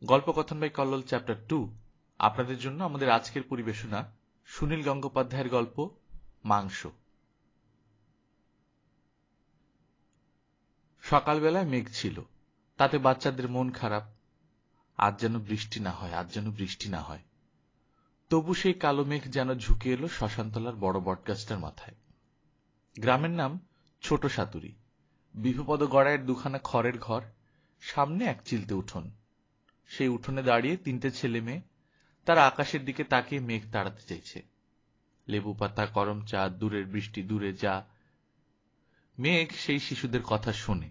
গল্পকথন by Kallol chapter 2 আপনাদের জন্য আমাদের আজকের পরিবেশনা সুনীল গঙ্গোপাধ্যায়ের গল্প মাংস। সকালবেলায় মেঘ ছিল, তাতে বাচ্চাদের মন খারাপ। আজ যেন বৃষ্টি না হয়, আজ যেন বৃষ্টি না হয়। তবু সেই কালো মেঘ যেন ঝুঁকে এলো শ্মশানতলার বড় বটগাছটার মাথায়। গ্রামের নাম ছোট সাতুরি। বিভুপদ গড়াইয়ের দুখানা খড়ের ঘর, সামনে এক চিলতে উঠোন। সেই উঠোনে দাঁড়িয়ে তিনটে ছেলে মেয়ে, তারা আকাশের দিকে তাকিয়ে মেঘ তাড়াতে চাইছে। লেবু পাতা, গরম চা, দূরের বৃষ্টি, দূরে যা। মেঘ সেই শিশুদের কথা শোনে,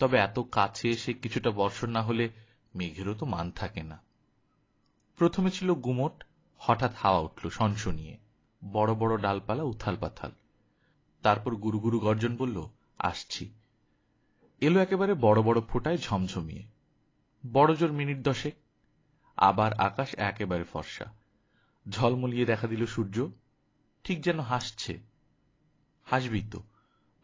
তবে এত কাছে এসে কিছুটা বর্ষণ না হলে মেঘেরও তো মান থাকে না। প্রথমে ছিল গুমট, হঠাৎ হাওয়া উঠল সনসনিয়ে, বড় বড় ডালপালা উথাল পাথাল। তারপর গুরুগুরু গর্জন বলল, আসছি। এলো একেবারে বড় বড় ফোঁটায় ঝমঝমিয়ে। বড় জোর মিনিট 10। আবার আকাশ একেবারে ফর্সা, ঝলমলিয়ে দেখা দিল সূর্য, ঠিক যেন হাসছে। হাসবি তো,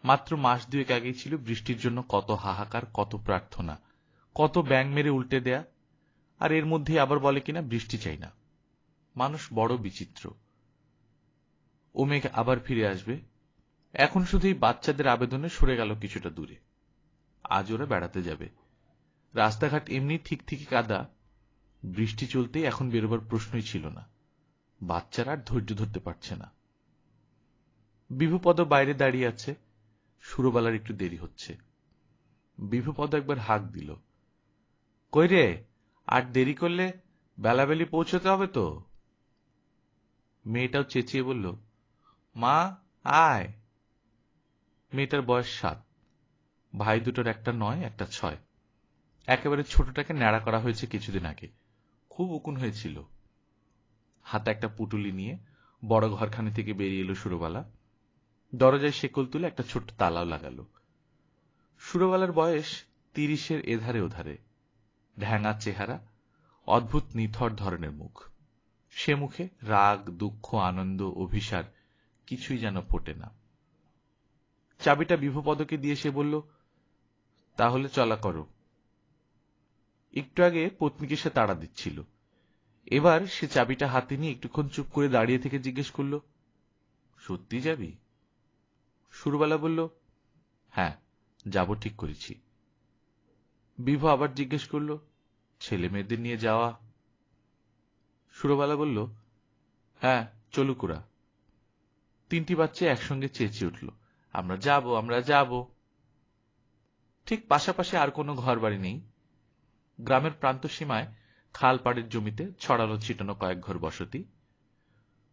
মাত্র মাস 2 আগেই ছিল বৃষ্টির জন্য কত হাহাকার, কত প্রার্থনা, কত ব্যাঙ মেরে উল্টে দেয়া, আর এর মধ্যেই আবার বলে কিনা বৃষ্টি চাই না। মানুষ বড় বিচিত্র। ও মেঘ আবার ফিরে আসবে। এখন শুধু এই বাচ্চাদের আবেদনে সরে গেল কিছুটা দূরে। আজ ওরা বেড়াতে যাবে। রাস্তাঘাট এমনি ঠিক ঠিকই কাদা। বৃষ্টি চলতেই এখন বেরোবার প্রশ্নই ছিল না। বাচ্চারা আর ধৈর্য ধরতে পারছে না। বিভুপদ বাইরে দাঁড়িয়ে আছে। সুরবালার একটু দেরি হচ্ছে। বিভুপদ একবার হাঁক দিল, কই রে, আর দেরি করলে বেলাবেলি পৌঁছতে হবে তো। মেয়েটাও চেঁচিয়ে বলল, মা আয়। মেয়েটার বয়স 7। ভাই দুটোর একটা 9, একটা 6। একেবারে ছোটটাকে ন্যাড়া করা হয়েছে কিছুদিন আগে, খুব উকুন হয়েছিল। হাতে একটা পুটুলি নিয়ে বড় ঘরখানি থেকে বেরিয়ে এলো সুরবালা। দরজায় শেকল তুলে একটা ছোট্ট তালাও লাগালো। সুরবালার বয়স 30-এর এধারে ওধারে। ঢ্যাঙা চেহারা, অদ্ভুত নিথর ধরনের মুখ। সে মুখে রাগ, দুঃখ, আনন্দ, অভিসার কিছুই যেন ফোটে না। চাবিটা বিভুপদকে দিয়ে সে বলল, তাহলে চলা করো। একটু আগে পত্নীকে সে তাড়া দিচ্ছিল, এবার সে চাবিটা হাতে নিয়ে একটুক্ষণ চুপ করে দাঁড়িয়ে থেকে জিজ্ঞেস করল, সত্যি যাবি? সুরবালা বলল, হ্যাঁ, যাব ঠিক করেছি। বিভু আবার জিজ্ঞেস করল, ছেলে মেয়েদের নিয়ে যাওয়া? সুরবালা বলল, হ্যাঁ, চলুক ওরা। তিনটি বাচ্চা একসঙ্গে চেঁচিয়ে উঠল, আমরা যাব, আমরা যাব। ঠিক পাশাপাশি আর কোনো ঘর বাড়ি নেই। গ্রামের প্রান্ত সীমায় খাল পাড়ের জমিতে ছড়ানো ছিটানো কয়েক ঘর বসতি।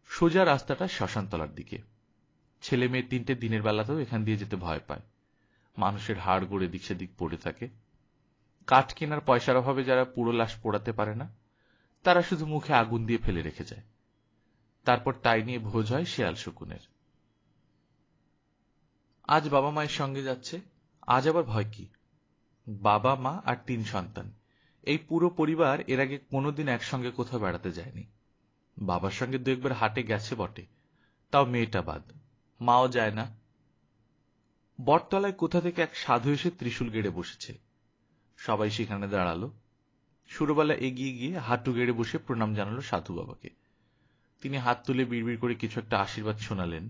সোজা রাস্তাটা শ্মশানতলার দিকে। ছেলে মেয়ে তিনটে দিনের বেলাতেও এখান দিয়ে যেতে ভয় পায়। মানুষের হাড় গড়ে দিক সেদিক পড়ে থাকে। কাঠ কেনার পয়সার অভাবে যারা পুরো লাশ পোড়াতে পারে না, তারা শুধু মুখে আগুন দিয়ে ফেলে রেখে যায়। তারপর তাই নিয়ে ভোজ হয় শেয়াল শকুনের। আজ বাবা মায়ের সঙ্গে যাচ্ছে। আজ আবার ভয় কি? বাবা মা আর 3 সন্তান, এই পুরো পরিবার এর আগে কোনোদিন একসঙ্গে কোথাও বেড়াতে যায়নি। বাবার সঙ্গে 2-একবার হাটে গেছে বটে, তাও মেয়েটা বাদ। মাও যায় না। বটতলায় কোথা থেকে এক সাধু এসে ত্রিশূল গেড়ে বসেছে। সবাই সেখানে দাঁড়ালো। সুরবালা এগিয়ে গিয়ে হাঁটু গেড়ে বসে প্রণাম জানালো সাধু বাবাকে। তিনি হাত তুলে বিড়বিড় করে কিছু একটা আশীর্বাদ শোনালেন,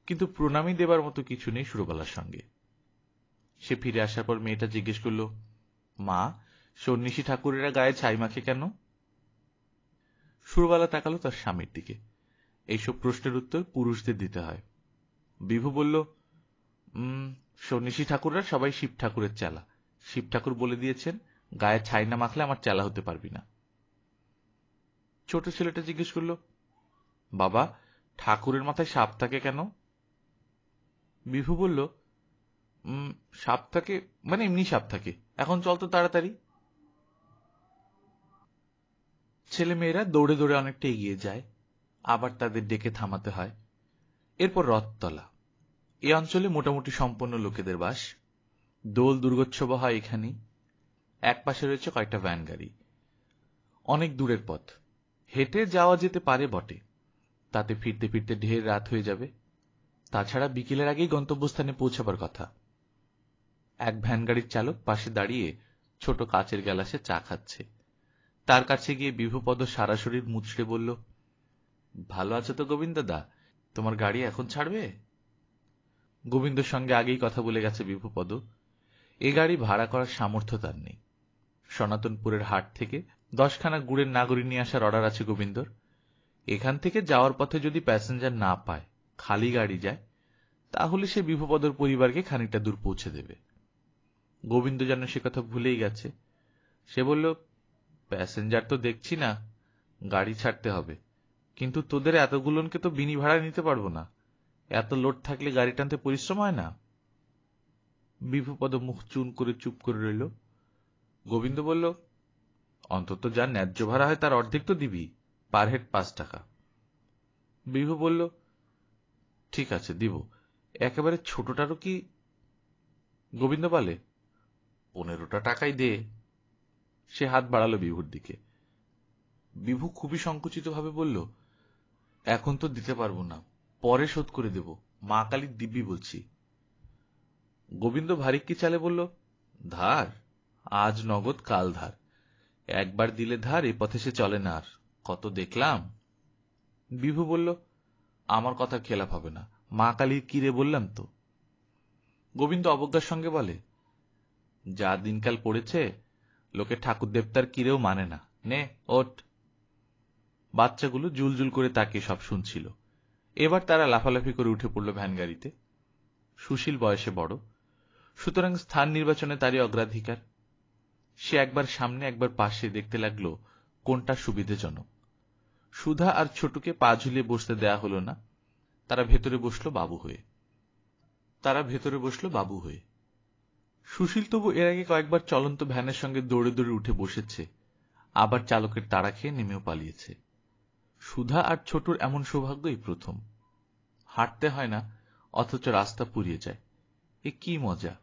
কিন্তু প্রণামী দেবার মতো কিছু নেই সুরবালার সঙ্গে। সে ফিরে আসার পর মেয়েটা জিজ্ঞেস করল, মা, সন্ন্যাসী ঠাকুরেরা গায়ে ছাই মাখে কেন? সুরবালা তাকালো তার স্বামীর দিকে। এইসব প্রশ্নের উত্তর পুরুষদের দিতে হয়। বিভু বলল, সন্ন্যাসী ঠাকুররা সবাই শিব ঠাকুরের চেলা। শিব ঠাকুর বলে দিয়েছেন, গায়ে ছাই না মাখলে আমার চেলা হতে পারবি না। ছোট ছেলেটা জিজ্ঞেস করল, বাবা, ঠাকুরের মাথায় সাপ থাকে কেন? বিভু বলল, সাপ থাকে মানে এমনি সাপ থাকে। এখন চল তো তাড়াতাড়ি। ছেলে মেয়েরা দৌড়ে দৌড়ে অনেকটা এগিয়ে যায়, আবার তাদের ডেকে থামাতে হয়। এরপর রথতলা। এই অঞ্চলে মোটামুটি সম্পন্ন লোকেদের বাস। দোল দুর্গোৎসব হয় এখানেই। এক পাশে রয়েছে কয়েকটা ভ্যান গাড়ি। অনেক দূরের পথ, হেঁটে যাওয়া যেতে পারে বটে, তাতে ফিরতে ফিরতে ঢের রাত হয়ে যাবে। তাছাড়া বিকেলের আগেই গন্তব্যস্থানে পৌঁছাবার কথা। এক ভ্যান গাড়ির চালক পাশে দাঁড়িয়ে ছোট কাচের গ্লাসে চা খাচ্ছে। তার কাছে গিয়ে বিভুপদ সারা শরীর মুচড়ে বলল, ভালো আছো তো গোবিন্দদা? তোমার গাড়ি এখন ছাড়বে? গোবিন্দর সঙ্গে আগেই কথা বলে গেছে বিভুপদ। এ গাড়ি ভাড়া করার সামর্থ্য তার নেই। সনাতনপুরের হাট থেকে 10খানা গুড়ের নাগরি নিয়ে আসার অর্ডার আছে গোবিন্দর। এখান থেকে যাওয়ার পথে যদি প্যাসেঞ্জার না পায়, খালি গাড়ি যায়, তাহলে সে বিভুপদর পরিবারকে খানিকটা দূর পৌঁছে দেবে। গোবিন্দ যেন সে কথা ভুলেই গেছে। সে বলল, প্যাসেঞ্জার তো দেখছি না, গাড়ি ছাড়তে হবে, কিন্তু তোদের এতগুলোকে তো বিনি ভাড়া নিতে পারবো না। এত লোড থাকলে গাড়ি টানতে পরিশ্রম হয় না? বিভুপদ মুখ চুন করে চুপ করে রইল। গোবিন্দ বলল, অন্তত যা ন্যায্য ভাড়া হয় তার অর্ধেক তো দিবি, পার হেড 5 টাকা। বিভু বলল, ঠিক আছে দিব, একেবারে ছোটটারও কি? গোবিন্দ বলে, 15টা টাকাই দে। সে হাত বাড়ালো বিভুর দিকে। বিভু খুবই সংকুচিত ভাবে বলল, এখন তো দিতে পারবো না, পরে শোধ করে দেব, মা কালীর দিব্যি বলছি। গোবিন্দ ভারিক্কি চালে বলল, ধার? আজ নগদ কাল ধার। একবার দিলে ধার, এ পথে সে চলে না আর, কত দেখলাম। বিভু বলল, আমার কথা খেলাপ হবে না, মা কালীর কি রে বললাম তো। গোবিন্দ অবজ্ঞার সঙ্গে বলে, যা দিনকাল পড়েছে, লোকে ঠাকুর দেবতার কিরেও মানে না। নে ওঠ। বাচ্চাগুলো জুলজুল করে তাকিয়ে সব শুনছিল। এবার তারা লাফালাফি করে উঠে পড়ল ভ্যান গাড়িতে। সুশীল বয়সে বড়, সুতরাং স্থান নির্বাচনে তারই অগ্রাধিকার। সে একবার সামনে একবার পাশে দেখতে লাগলো কোনটা সুবিধাজনক। সুধা আর ছোটুকে পা ঝুলিয়ে বসতে দেয়া হলো না। তারা ভেতরে বসলো বাবু হয়ে। সুশীল তবু এর আগে কয়েকবার চলন্ত ভ্যানের সঙ্গে দৌড়ে দৌড়ে উঠে বসেছে, আবার চালকের তাড়া খেয়ে নেমেও পালিয়েছে। সুধা আর ছোটুর এমন সৌভাগ্যই প্রথম। হাঁটতে হয় না, অথচ রাস্তা পুড়িয়ে যায়। এ কি মজা!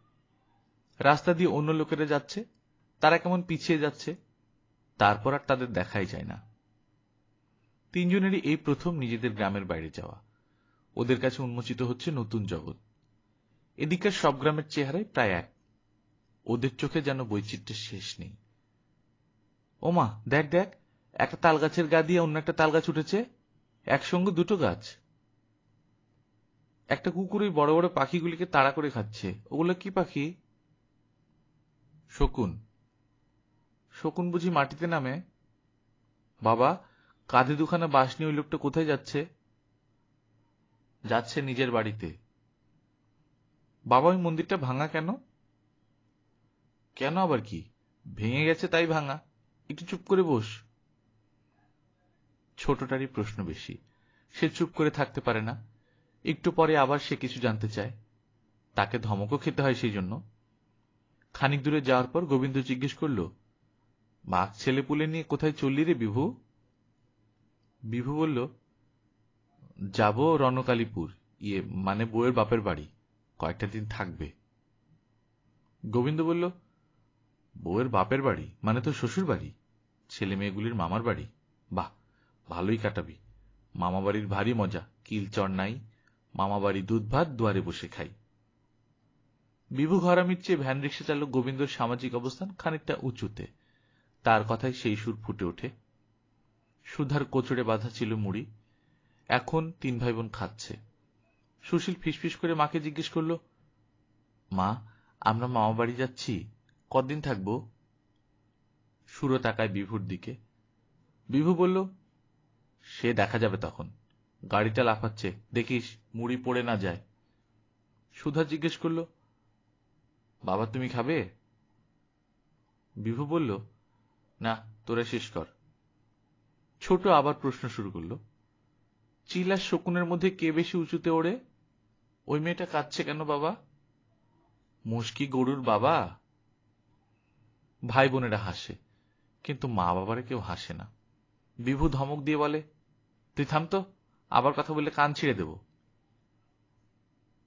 রাস্তা দিয়ে অন্য লোকেরা যাচ্ছে, তারা কেমন পিছিয়ে যাচ্ছে, তারপর আর তাদের দেখাই যায় না। তিনজনেরই এই প্রথম নিজেদের গ্রামের বাইরে যাওয়া। ওদের কাছে উন্মোচিত হচ্ছে নতুন জগৎ। এদিককার সব গ্রামের চেহারাই প্রায় এক। ওদের চোখে যেন বৈচিত্র্যের শেষ নেই। ওমা, দেখ দেখ, একটা তাল গাছের গা দিয়ে অন্য একটা তাল গাছ উঠেছে, একসঙ্গে দুটো গাছ। একটা কুকুর ওই বড় বড় পাখিগুলিকে তাড়া করে খাচ্ছে। ওগুলো কি পাখি? শকুন। শকুন বুঝি মাটিতে নামে? বাবা, কাঁধে দুখানা বাঁশ নিয়ে ওই লোকটা কোথায় যাচ্ছে? যাচ্ছে নিজের বাড়িতে। বাবা, ওই মন্দিরটা ভাঙা কেন? কেন আবার কি? ভেঙে গেছে তাই ভাঙা। একটু চুপ করে বস। ছোটটারই প্রশ্ন বেশি। সে চুপ করে থাকতে পারে না। একটু পরে আবার সে কিছু জানতে চায়। তাকে ধমকও খেতে হয় সেই জন্য। খানিক দূরে যাওয়ার পর গোবিন্দ জিজ্ঞেস করল, বাঘ ছেলে পুলে নিয়ে কোথায় চললি রে বিভু? বিভু বলল, যাব রণকালীপুর, মানে বউয়ের বাপের বাড়ি, কয়েকটা দিন থাকবে। গোবিন্দ বলল, বউয়ের বাপের বাড়ি মানে তো শ্বশুর বাড়ি, ছেলে মেয়েগুলির মামার বাড়ি? বাহ, ভালোই কাটাবি। মামা বাড়ির ভারী মজা, কিলচর নাই, মামা বাড়ি দুধ ভাত দুয়ারে বসে খাই। বিভু ঘরামির চেয়ে ভ্যান রিক্সা চালক গোবিন্দর সামাজিক অবস্থান খানিকটা উঁচুতে। তার কথায় সেই সুর ফুটে ওঠে। সুধার কোচড়ে বাঁধা ছিল মুড়ি, এখন 3 ভাই বোন খাচ্ছে। সুশীল ফিসফিস করে মাকে জিজ্ঞেস করল, মা, আমরা মামা বাড়ি যাচ্ছি, কতদিন থাকবো? সুরো তাকায় বিভুর দিকে। বিভু বলল, সে দেখা যাবে তখন, গাড়িটা লাফাচ্ছে, দেখিস মুড়ি পড়ে না যায়। সুধা জিজ্ঞেস করল, বাবা তুমি খাবে? বিভু বলল, না, তোরা শেষ কর। ছোট আবার প্রশ্ন শুরু করল, চিল আর শকুনের মধ্যে কে বেশি উঁচুতে ওড়ে? ওই মেয়েটা কাঁদছে কেন বাবা? মুশকি গরুর বাবা। ভাই বোনেরা হাসে, কিন্তু মা বাবারা কেউ হাসে না। বিভু ধমক দিয়ে বলে, তুই থাম তো, আবার কথা বললে কান ছিঁড়ে দেব।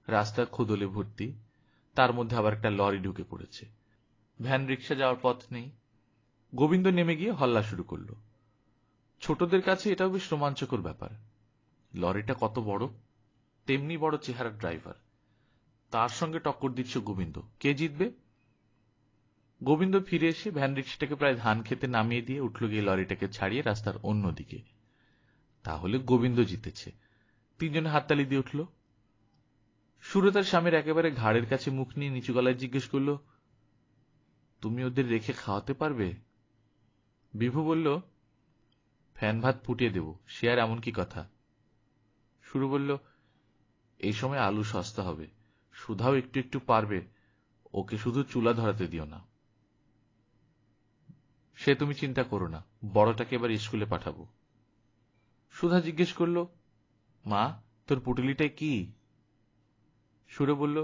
রাস্তা খুদলে ভর্তি, তার মধ্যে আবার একটা লরি ঢুকে পড়েছে। ভ্যান রিক্সা যাওয়ার পথ নেই। গোবিন্দ নেমে গিয়ে হল্লা শুরু করল। ছোটদের কাছে এটাও বেশ রোমাঞ্চকর ব্যাপার। লরিটা কত বড়, তেমনি বড় চেহারার ড্রাইভার। তার সঙ্গে টক্কর দিচ্ছে গোবিন্দ। কে জিতবে? গোবিন্দ ফিরে এসে ভ্যান রিক্সাটাকে প্রায় ধান খেতে নামিয়ে দিয়ে উঠল গিয়ে লরিটাকে ছাড়িয়ে রাস্তার অন্যদিকে। তাহলে গোবিন্দ জিতেছে। তিনজনে হাততালি দিয়ে উঠল। সুরো তার স্বামীর একেবারে ঘাড়ের কাছে মুখ নিয়ে নিচু গলায় জিজ্ঞেস করল, তুমি ওদের রেখে খাওয়াতে পারবে? বিভু বলল, ফ্যান ভাত ফুটিয়ে দেব, সে আর এমন কি কথা। সুরো বলল, এই সময় আলু সস্তা হবে, সুধাও একটু একটু পারবে, ওকে শুধু চুলা ধরাতে দিও না। সে তুমি চিন্তা করো না, বড়টাকে এবার স্কুলে পাঠাবো। সুধা জিজ্ঞেস করল, মা, তোর পুটুলিটাই কি? সুরো বলল,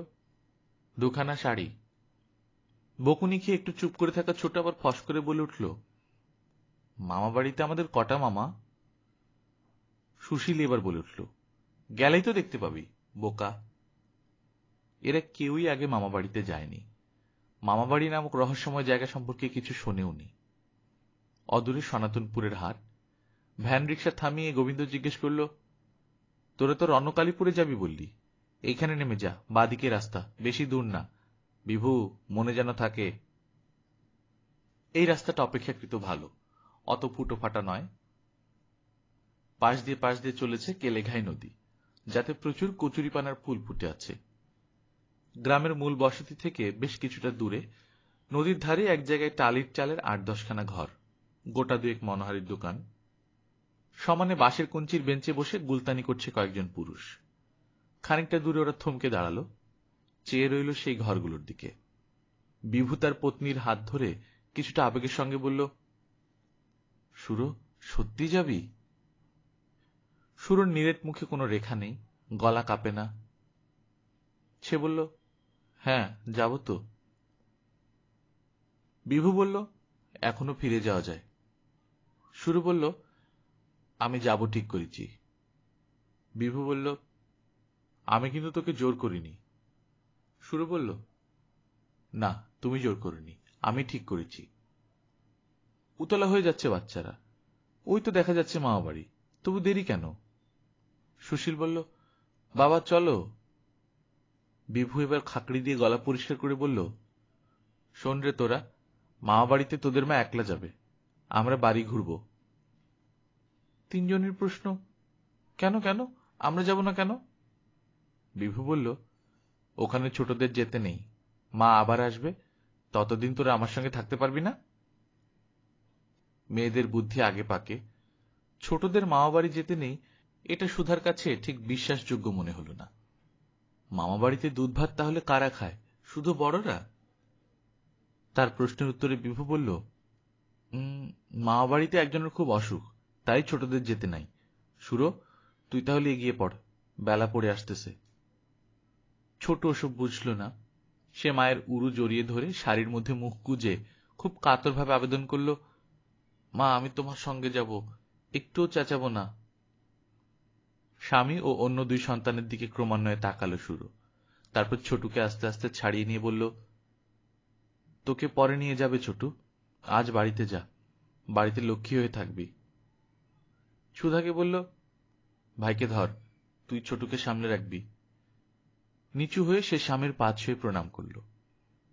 দুখানা শাড়ি। বকুনি খেয়ে একটু চুপ করে থাকা ছোট আবার ফস করে বলে উঠল, মামা বাড়িতে আমাদের কটা মামা? সুশীল এবার বলে উঠল, গেলেই তো দেখতে পাবি, বোকা। এরা কেউই আগে মামা বাড়িতে যায়নি, মামা বাড়ি নামক রহস্যময় জায়গা সম্পর্কে কিছু শোনেওনি। অদূরে সনাতনপুরের হাট। ভ্যান রিক্সা থামিয়ে গোবিন্দ জিজ্ঞেস করল, তোরা তো রণকালীপুরে যাবি বললি, এইখানে নেমে যা, বাদিকে রাস্তা, বেশি দূর না, বিভু মনে যেন থাকে। এই রাস্তাটা অপেক্ষাকৃত ভালো, অত ফুটো ফাটা নয়। পাশ দিয়ে চলেছে কেলেঘাই নদী, যাতে প্রচুর কচুরিপানার ফুল ফুটে আছে। গ্রামের মূল বসতি থেকে বেশ কিছুটা দূরে নদীর ধারে এক জায়গায় টালির চালের ৮-১০খানা ঘর, গোটা দুয়েক মনোহারীর দোকান। সমানে বাঁশের কঞ্চির বেঞ্চে বসে গুলতানি করছে কয়েকজন পুরুষ। খানিকটা দূরে ওরা থমকে দাঁড়ালো, চেয়ে রইল সেই ঘরগুলোর দিকে। বিভু তার পত্নীর হাত ধরে কিছুটা আবেগের সঙ্গে বলল, সুরো, সত্যি যাবি? সুরোর নিরেট মুখে কোনো রেখা নেই, গলা কাঁপে না। সে বলল, হ্যাঁ, যাব তো। বিভু বলল, এখনো ফিরে যাওয়া যায়। সুরো বলল, আমি যাব ঠিক করেছি। বিভু বলল, আমি কিন্তু তোকে জোর করিনি। সুরো বলল, না, তুমি জোর করনি, আমি ঠিক করেছি। উতলা হয়ে যাচ্ছে বাচ্চারা, ওই তো দেখা যাচ্ছে মামা বাড়ি, তবু দেরি কেন? সুশীল বলল, বাবা চলো। বিভু এবার খাকড়ি দিয়ে গলা পরিষ্কার করে বলল, শোন রে তোরা, মামা বাড়িতে তোদের মা একলা যাবে, আমরা বাড়ি ঘুরব। তিনজনের প্রশ্ন, কেন কেন, আমরা যাব না কেন? বিভু বলল, ওখানে ছোটদের যেতে নেই, মা আবার আসবে, ততদিন তোরা আমার সঙ্গে থাকতে পারবি না? মেয়েদের বুদ্ধি আগে পাকে, ছোটদের মামা বাড়ি যেতে নেই, এটা সুধার কাছে ঠিক বিশ্বাসযোগ্য মনে হল না। মামা বাড়িতে দুধ ভাত তাহলে কারা খায়, শুধু বড়রা? তার প্রশ্নের উত্তরে বিভু বলল, মামা বাড়িতে একজনের খুব অসুখ, তাই ছোটদের যেতে নাই। সুরো, তুই তাহলে এগিয়ে পড়, বেলা পড়ে আসতেছে। ছোট ওসব বুঝল না। সে মায়ের উরু জড়িয়ে ধরে শাড়ির মধ্যে মুখ গুজে খুব কাতরভাবে আবেদন করল, মা, আমি তোমার সঙ্গে যাব, একটুও চেঁচাবো না। স্বামী ও অন্য দুই সন্তানের দিকে ক্রমান্বয়ে তাকালো সুরো, তারপর ছোটুকে আস্তে আস্তে ছাড়িয়ে নিয়ে বলল, তোকে পরে নিয়ে যাবে ছোটু, আজ বাড়িতে যা, বাড়িতে লক্ষ্মী হয়ে থাকবি। সুধাকে বলল, ভাইকে ধর, তুই ছোটুকে সামনে রাখবি। নিচু হয়ে সে স্বামীর পা ছুঁয়ে প্রণাম করল,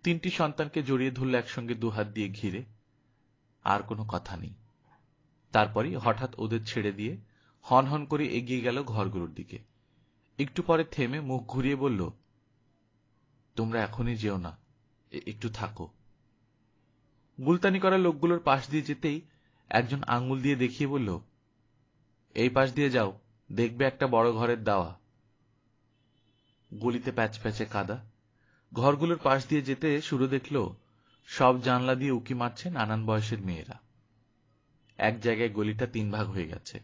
তিনটি সন্তানকে জড়িয়ে ধরল একসঙ্গে দুহাত দিয়ে ঘিরে। আর কোনো কথা নেই। তারপরই হঠাৎ ওদের ছেড়ে দিয়ে হন হন করে এগিয়ে গেল ঘরগুলোর দিকে। একটু পরে থেমে মুখ ঘুরিয়ে বলল, তোমরা এখনই যেও না, একটু থাকো। গুলতানি করা লোকগুলোর পাশ দিয়ে যেতেই একজন আঙ্গুল দিয়ে দেখিয়ে বলল, এই পাশ দিয়ে যাও, দেখবে একটা বড় ঘরের দাওয়া। গলিতে প্যাচ প্যাচে কাদা। ঘরগুলোর পাশ দিয়ে যেতে শুরু দেখল সব জানলা দিয়ে উকি মারছে নানান বয়সের মেয়েরা। এক জায়গায় গলিটা 3 ভাগ হয়ে গেছে।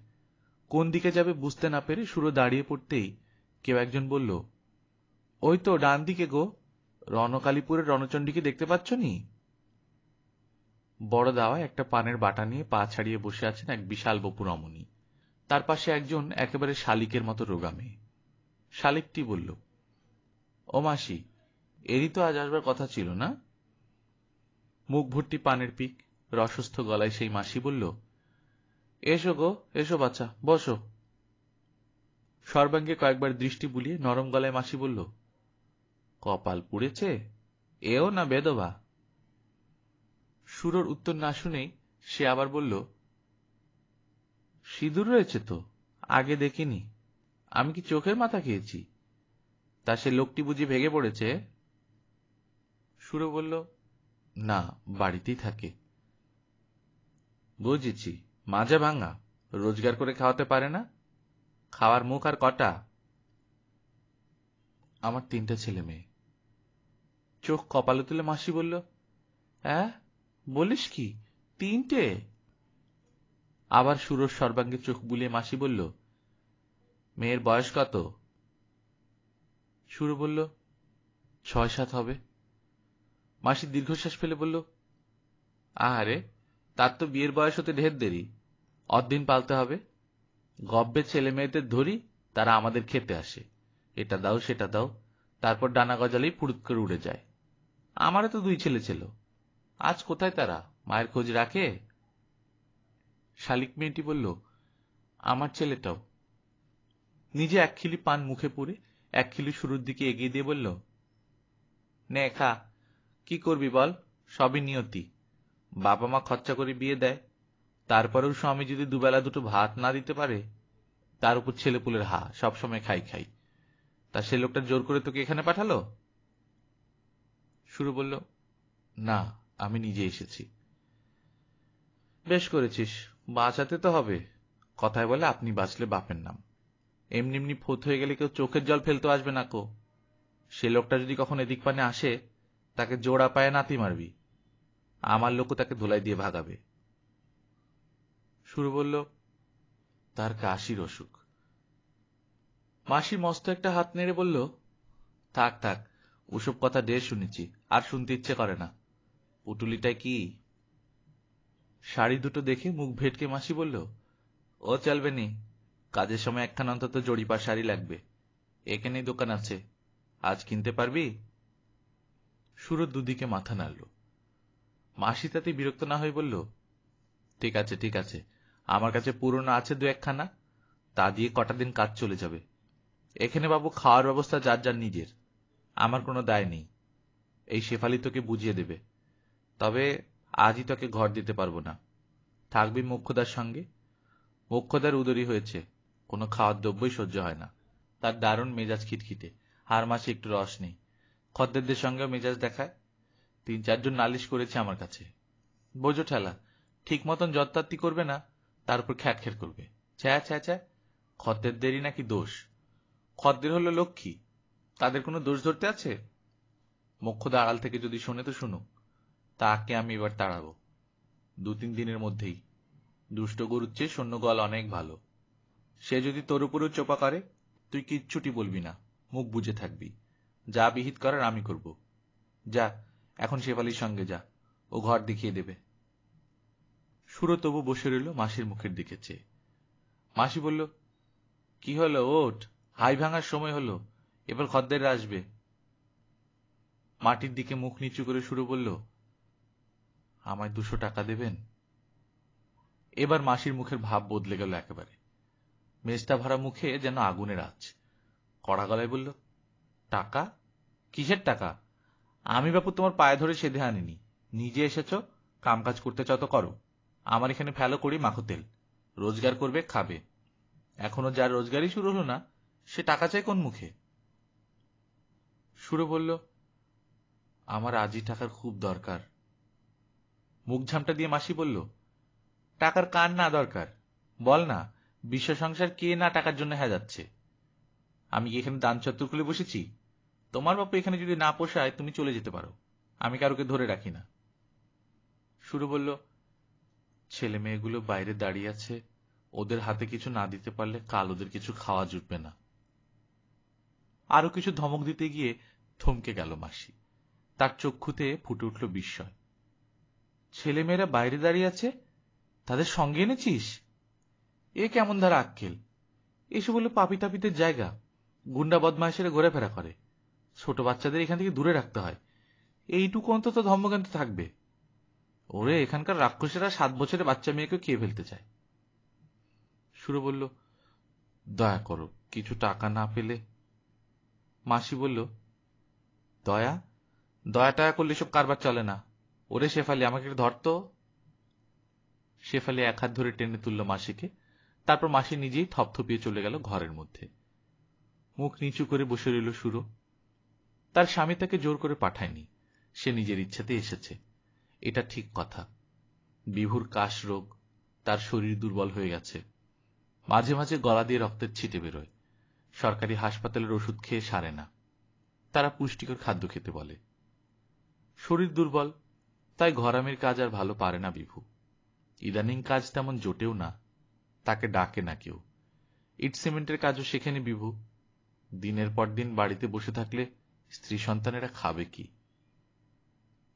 কোন দিকে যাবে বুঝতে না পেরে সুরো দাঁড়িয়ে পড়তেই কেউ একজন বলল, ওই তো ডান দিকে গো, রণকালীপুরের রণচণ্ডীকে দেখতে পাচ্ছ নি? বড় দাওয়ায় একটা পানের বাটা নিয়ে পা ছাড়িয়ে বসে আছেন এক বিশাল বপু রমণী। তার পাশে একজন একেবারে শালিকের মতো রোগা মেয়ে। শালিকটি বলল, ও মাসি, এরই তো আজ আসবার কথা ছিল না? মুখ ভর্তি পানের পিক, রসস্থ গলায় সেই মাসি বলল, এসো গো, এসো বাছা, বসো। সর্বাঙ্গে কয়েকবার দৃষ্টি বুলিয়ে নরম গলায় মাসি বলল, কপাল পুড়েছে, এও না বেদবা। সুরর উত্তর না শুনেই সে আবার বলল, সিঁদুর রয়েছে তো, আগে দেখিনি। আমি কি চোখের মাথা খেয়েছি? তা সে লোকটি বুঝি ভেগে পড়েছে? সুর বলল, না, বাড়িতেই থাকে। বুঝেছি, মাজা ভাঙা, রোজগার করে খাওয়াতে পারে না। খাওয়ার মুখ আর কটা? আমার 3টে ছেলে মেয়ে। চোখ কপালে তুলে মাসি বলল, হ্যাঁ, বলিস কি, 3টে? আবার সুরর সর্বাঙ্গে চোখ বুলিয়ে মাসি বলল, মেয়ের বয়স কত? সুর বলল, 6-7 হবে। মাসি দীর্ঘশ্বাস ফেলে বলল, আহারে, তার তো বিয়ের বয়স হতে ঢের দেরি। অতদিন পালতে হবে। গব্বে ছেলে মেয়েদের ধরি, তারা আমাদের খেতে আসে, এটা দাও সেটা দাও, তারপর ডানা গজালেই ফুরুত করে উড়ে যায়। আমারও তো 2 ছেলে ছিল, আজ কোথায় তারা? মায়ের খোঁজ রাখে? শালিক মেয়েটি বলল, আমার ছেলেটাও। নিজে 1 খিলি পান মুখে পুরে 1 খিলি শুরুর দিকে এগিয়ে দিয়ে বলল, নে খা, কি করবি বল, সবই নিয়তি। বাবা মা খরচা করে বিয়ে দেয়, তারপরেও স্বামী যদি দুবেলা দুটো ভাত না দিতে পারে, তার উপর ছেলেপুলের হা, সবসময় খাই খাই। তা সে লোকটা জোর করে তোকে এখানে পাঠালো? শুরু বলল, না, আমি নিজে এসেছি। বেশ করেছিস, বাঁচাতে তো হবে। কথায় বলে আপনি বাঁচলে বাপের নাম। এমনি এমনি ফোত হয়ে গেলে কেউ চোখের জল ফেলতে আসবে না কো। সে লোকটা যদি কখন এদিক পানে আসে, তাকে জোড়া পায়ে নাতি মারবি। আমার লোকও তাকে ধোলাই দিয়ে ভাগাবে। শুরু বলল, তার কাশির অসুখ। মাসি মস্ত একটা হাত নেড়ে বলল, থাক থাক, ওসব কথা ঢের শুনেছি, আর শুনতে ইচ্ছে করে না। পুটুলিটাই কি? শাড়ি দুটো দেখে মুখ ভেটকে মাসি বলল, ও চলবে নি, কাজের সময় একখানা অন্তত জড়িপার শাড়ি লাগবে। এখানেই দোকান আছে, আজ কিনতে পারবি? সুর দুদিকে মাথা নাড়ল। মাসি তাতে বিরক্ত না হয়ে বলল, ঠিক আছে ঠিক আছে, আমার কাছে পুরনো আছে 2-1খানা, তা দিয়ে কটা দিন কাজ চলে যাবে। এখানে বাবু খাওয়ার ব্যবস্থা যার যার নিজের, আমার কোনো দায় নেই। এই শেফালি তোকে বুঝিয়ে দেবে। তবে আজই তোকে ঘর দিতে পারবো না, থাকবি মোক্ষদার সঙ্গে। মোক্ষদার উদরি হয়েছে, কোনো খাওয়ার দ্রব্যই সহ্য হয় না। তার দারুণ মেজাজ খিটখিটে, আর মাসে একটু রস নেই। খদ্দেরদের সঙ্গেও মেজাজ দেখায়। 3-4 জন নালিশ করেছে আমার কাছে। বোঝো ঠেলা, ঠিক মতন যত্তাত্তি করবে না, তার উপর খ্যাটখ্যাট করবে। ছ্যা ছ্যা ছ্যা, খদ্দেরদেরই নাকি দোষ। খদ্দের হলো লক্ষ্মী, তাদের কোনো দোষ ধরতে আছে? মোক্ষদা আড়াল থেকে যদি শোনে তো শুনুক, তাকে আমি এবার তাড়াবো 2-3 দিনের মধ্যেই। দুষ্ট গরুর চেয়ে শূন্য গল অনেক ভালো। সে যদি তোর উপরেও চোপা করে, তুই কিচ্ছুটি বলবি না, মুখ বুজে থাকবি। যা বিহিত করার আমি করব। যা, এখন শেফালির সঙ্গে যা, ও ঘর দেখিয়ে দেবে। সুরো তবু বসে রইল মাসির মুখের দিকে চেয়ে। মাসি বলল, কি হলো, ওঠ, হাই ভাঙার সময় হলো, এবার খদ্দেররা আসবে। মাটির দিকে মুখ নিচু করে সুরো বলল, আমায় 200 টাকা দেবেন? এবার মাসির মুখের ভাব বদলে গেল একেবারে। মেজটা ভরা মুখে যেন আগুনের আঁচ। কড়া গলায় বলল, টাকা? কিসের টাকা? আমি বাপু তোমার পায়ে ধরে সেধে আনিনি, নিজে এসেছ, কামকাজ করতে চাও তো করো। আমার এখানে ফেলো করি মাখো তেল, রোজগার করবে খাবে। এখনো যার রোজগারই শুরু হলো না, সে টাকা চায় কোন মুখে? সুরো বলল, আমার আজই টাকার খুব দরকার। মুখ ঝামটা দিয়ে মাসি বলল, টাকার কার না দরকার, বল না, বিশ্ব সংসার কে না টাকার জন্য হ্যাঁ যাচ্ছে। আমি কি এখানে দান চত্বর খুলে বসেছি? তোমার বাপু এখানে যদি না পোষায় তুমি চলে যেতে পারো, আমি কারোকে ধরে রাখি না। সুরো বলল, ছেলে মেয়েগুলো বাইরে দাঁড়িয়ে আছে, ওদের হাতে কিছু না দিতে পারলে কাল ওদের কিছু খাওয়া জুটবে না। আরো কিছু ধমক দিতে গিয়ে থমকে গেল মাসি। তার চক্ষুতে ফুটে উঠল বিস্ময়। ছেলেমেয়েরা বাইরে দাঁড়িয়ে আছে, তাদের সঙ্গে এনেছিস? এ কেমন ধারা আক্কেল! এসব হলো পাপি তাপিদের জায়গা, গুন্ডা বদমাইশেরা ঘোরাফেরা করে। ছোট বাচ্চাদের এখান থেকে দূরে রাখতে হয়, এইটুকু অন্তত ধর্মজ্ঞান থাকবে। ওরে এখানকার রাক্ষসেরা 7 বছরের বাচ্চা মেয়েকেও খেয়ে ফেলতে চায়। সুরো বলল, দয়া করো, কিছু টাকা না পেলে। মাসি বলল, দয়া দয়া টয়া করলে সব কারবার চলে না। ওরে শেফালি, আমাকে একটু ধরতো। শেফালি এক হাত ধরে টেনে তুলল মাসিকে, তারপর মাসি নিজেই থপথপিয়ে চলে গেল ঘরের মধ্যে। মুখ নিচু করে বসে রইল সুরো। তার স্বামী তাকে জোর করে পাঠায়নি, সে নিজের ইচ্ছাতে এসেছে। এটা ঠিক কথা। বিভুর কাশ রোগ, তার শরীর দুর্বল হয়ে গেছে, মাঝে মাঝে গলা দিয়ে রক্তের ছিটে বেরোয়। সরকারি হাসপাতালের ওষুধ খেয়ে সারে না, তারা পুষ্টিকর খাদ্য খেতে বলে। শরীর দুর্বল, তাই ঘরামির কাজ আর ভালো পারে না বিভু। ইদানিং কাজ তেমন জোটেও না, তাকে ডাকে না কেউ। ইট সিমেন্টের কাজও শেখেনি বিভু। দিনের পর দিন বাড়িতে বসে থাকলে স্ত্রী সন্তানেরা খাবে কি?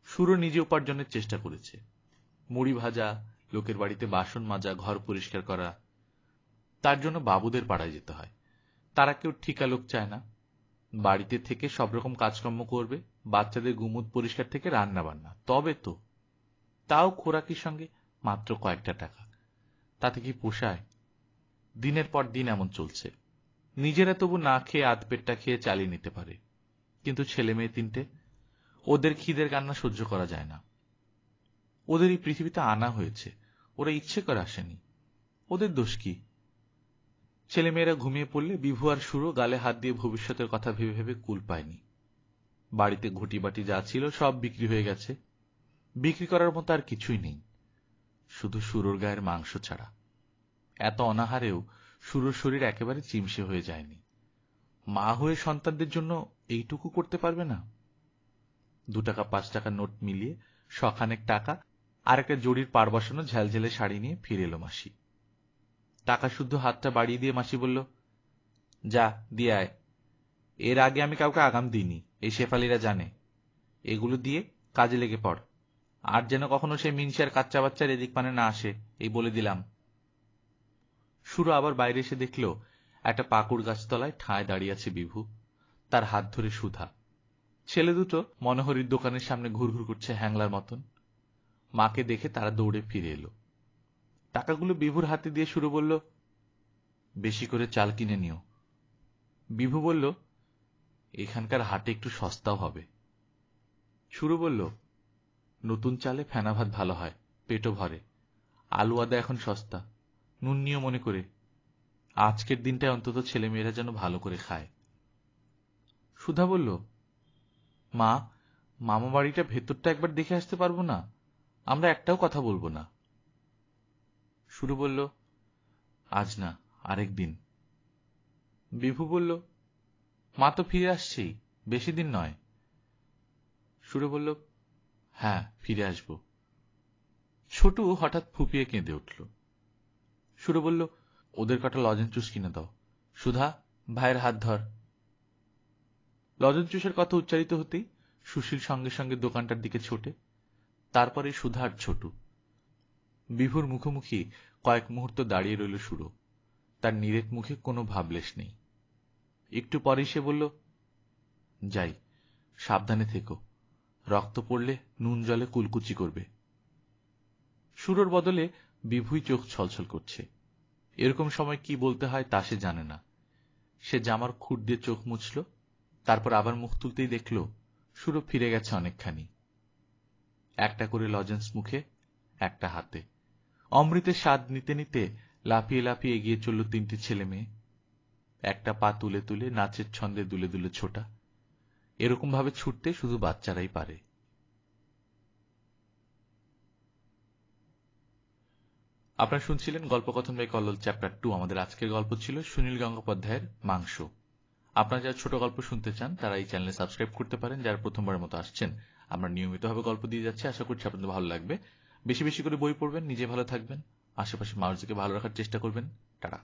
সুরো নিজে উপার্জনের চেষ্টা করেছে, মুড়ি ভাজা, লোকের বাড়িতে বাসন মাজা, ঘর পরিষ্কার করা। তার জন্য বাবুদের পাড়ায় যেতে হয়। তারা কেউ ঠিকা লোক চায় না, বাড়িতে থেকে সব রকম কাজকর্ম করবে, বাচ্চাদের গুমুট পরিষ্কার থেকে রান্না বান্না। তবে তো, তাও খোরাকির সঙ্গে মাত্র কয়েকটা টাকা, তাতে কি পোষায়? দিনের পর দিন এমন চলছে। নিজেরা তবু না খেয়ে আধ পেটটা খেয়ে চালিয়ে নিতে পারে, কিন্তু ছেলে মেয়ে তিনটে, ওদের খিদের কান্না সহ্য করা যায় না। ওদের এই পৃথিবীতে আনা হয়েছে, ওরা ইচ্ছে করে আসেনি, ওদের দোষ কি? ছেলেমেয়েরা ঘুমিয়ে পড়লে বিভু আর সুরো গালে হাত দিয়ে ভবিষ্যতের কথা ভেবে ভেবে কুল পায়নি। বাড়িতে ঘটিবাটি যা ছিল সব বিক্রি হয়ে গেছে, বিক্রি করার মতো আর কিছুই নেই, শুধু সুরোর গায়ের মাংস ছাড়া। এত অনাহারেও সুরোর শরীর একেবারে চিমসে হয়ে যায়নি। মা হয়ে সন্তানদের জন্য এইটুকু করতে পারবে না? 2 টাকা 5 টাকার নোট মিলিয়ে শখানেক টাকা আর একটা জরির পাড় বসানো ঝালঝালে শাড়ি নিয়ে ফিরে এলো মাসি। টাকা শুদ্ধ হাতটা বাড়িয়ে দিয়ে মাসি বলল, যা দিয়ে আয়। এর আগে আমি কাউকে আগাম দিইনি, এই শেফালিরা জানে। এগুলো দিয়ে কাজে লেগে পড়, আর যেন কখনো সে মিনসার কাচ্চা বাচ্চার এদিক পানে না আসে, এই বলে দিলাম। সুরো আবার বাইরে এসে দেখল একটা পাকুড় গাছতলায় ঠায় দাঁড়িয়ে আছে বিভু, তার হাত ধরে সুধা। ছেলে দুটো মনোহরীর দোকানের সামনে ঘুরঘুর করছে হ্যাংলার মতন। মাকে দেখে তারা দৌড়ে ফিরে এলো। টাকাগুলো বিভুর হাতে দিয়ে সুরো বলল, বেশি করে চাল কিনে নিও। বিভু বলল, এখানকার হাটে একটু সস্তাও হবে। সুরো বলল, নতুন চালে ফেনা ভাত ভালো হয়, পেটও ভরে। আলু আদা এখন সস্তা, নুন নিও মনে করে। আজকের দিনটায় অন্তত ছেলেমেয়েরা যেন ভালো করে খায়। সুধা বলল, মা, মামা বাড়িটা ভেতরটা একবার দেখে আসতে পারবো না? আমরা একটাও কথা বলবো না। সুরো বলল, আজ না, আরেক দিন। বিভু বলল, মা তো ফিরে আসছেই, বেশি দিন নয়। সুরো বলল, হ্যাঁ, ফিরে আসব। ছোটু হঠাৎ ফুপিয়ে কেঁদে উঠল। সুরো বলল, ওদের কটা লজেন্স জুস কিনে দাও। সুধা, ভাইয়ের হাত ধর। লজেন্স জুসের কথা উচ্চারিত হতেই সুশীল সঙ্গে সঙ্গে দোকানটার দিকে ছোটে, তারপরে সুধা আর ছোটু। বিভুর মুখোমুখি কয়েক মুহূর্ত দাঁড়িয়ে রইল সুরো, তার নিরেট মুখে কোনো ভাবলেশ নেই। একটু পরেই সে বলল, যাই, সাবধানে থেকো, রক্ত পড়লে নুন জলে কুলকুচি করবে। সুরোর বদলে বিভুই চোখ ছলছল করছে। এরকম সময় কি বলতে হয় তা সে জানে না। সে জামার খুঁট দিয়ে চোখ মুছল, তারপর আবার মুখ তুলতেই দেখল সুরো ফিরে গেছে অনেকখানি। একটা করে লজেন্স মুখে, একটা হাতে। অমৃতের স্বাদ নিতে নিতে লাফিয়ে লাফিয়ে এগিয়ে চলল 3টে ছেলে মেয়ে। একটা পা তুলে তুলে নাচের ছন্দে দুলে দুলে ছোটা। এরকম ভাবে ছুটতে শুধু বাচ্চারাই পারে। আপনারা শুনছিলেন গল্পকথন বাই কল্লোল চ্যাপ্টার 2। আমাদের আজকের গল্প ছিল সুনীল গঙ্গোপাধ্যায়ের মাংস। আপনারা যারা ছোট গল্প শুনতে চান তারা এই চ্যানেলে সাবস্ক্রাইব করতে পারেন। যারা প্রথমবারের মতো আসছেন, আমরা নিয়মিতভাবে গল্প দিয়ে যাচ্ছি, আশা করছি আপনাদের ভালো লাগবে। বেশি বেশি করে বই পড়বেন, নিজে ভালো থাকবেন, আশেপাশের মানুষদেরকে ভালো রাখার চেষ্টা করবেন। টাটা।